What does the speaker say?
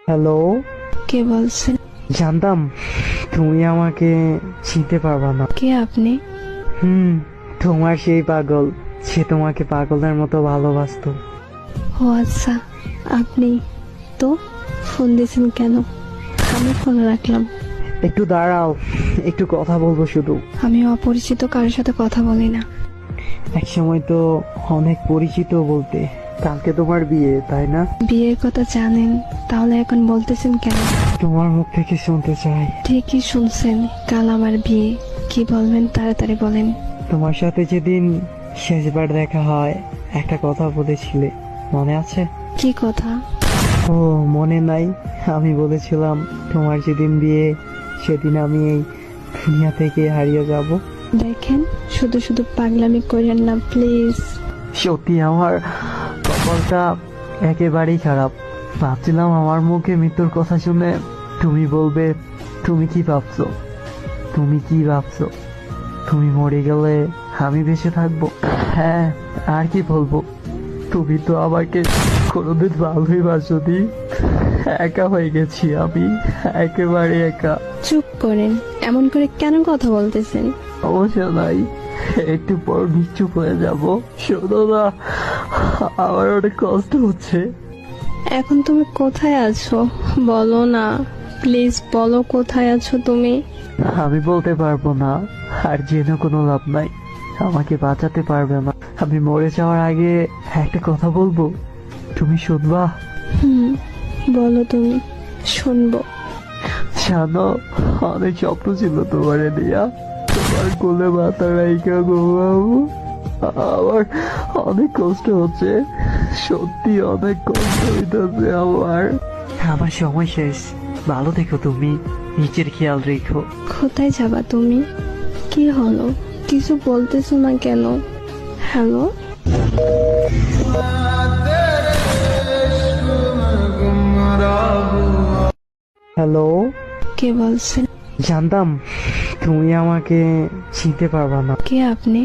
Hello. কে বলছেন? জানতাম তুমি আমাকে চিনতে পারবা না। কে আপনি? তোমার সেই পাগল, সে তোমাকে পাগলের মতো ভালোবাসতো। ও আচ্ছা, আপনি তো ফোন দিয়েছেন কেন? আমি ফোন রাখলাম। একটু দাঁড়াও, একটু কথা বলবো শুধু। আমি অপরিচিত কারোর সাথে কথা বলি না। এক সময় তো অনেক পরিচিত বলতে। কালকে তোমার বিয়ে, তাই না? বিয়ের কথা জানেন, তাহলে এখন বলতেছেন কেন? তোমার মুখ থেকে শুনতে চাই। ঠিকই শুনছেন, কাল আমার বিয়ে। কি বলবেন তাড়াতাড়ি বলেন। তোমার সাথে যেদিন শেষবার দেখা হয়, একটা কথা বলেছিলে, মনে আছে? কি কথা? ও মনে নাই? আমি বলেছিলাম তোমার যেদিন বিয়ে সেদিন আমি এই দুনিয়া থেকে হারিয়ে যাব। দেখেন, শুধু শুধু পাগলামি করেন না প্লিজ। সত্যি আমার কপালটা একেবারেই খারাপ। ভাবছিলাম আমার মুখে মৃত্যুর কথা শুনে তুমি বলবে তুমি কি ভাবছো, তুমি কি ভাবছো, তুমি মরে গেলে আমি বেঁচে থাকবো। হ্যাঁ, আর কি বলবো, তুমি তো আমাকে কোনোদিন ভালোই বাসোনি। একা হয়ে গেছি আমি, একেবারে একা। চুপ করেন, এমন করে কেন কথা বলতেছেন? অবশ্য নাই, একটু পর নিশ্চুপ হয়ে যাব। শোনো না, আমার অনেক কষ্ট হচ্ছে। এখন তুমি কোথায় আছো বলো না, প্লিজ বলো কোথায় আছো তুমি। আমি বলতে পারবো না, আর জেনে কোনো লাভ নাই। আমাকে বাঁচাতে পারবে না। আমি মরে যাওয়ার আগে একটা কথা বলবো, তুমি শুনবা? বলো তুমি, শুনবো। জানো, অনেক স্বপ্ন ছিল তোমারে দিয়া, তোমার কোলে মাথা রাইখা ঘুমাবো। আমার অনেক কষ্ট হচ্ছে, সত্যি অনেক কষ্ট হইতেছে আমার। আমার সময় শেষ, ভালো থেকো তুমি, নিজের খেয়াল রেখো। কোথায় যাবা তুমি? কি হলো, কিছু বলতেছো না কেন? হ্যালো। হ্যালো। কে বলছেন? জানতাম তুমি আমাকে চিনতে পারবা না। কে আপনি?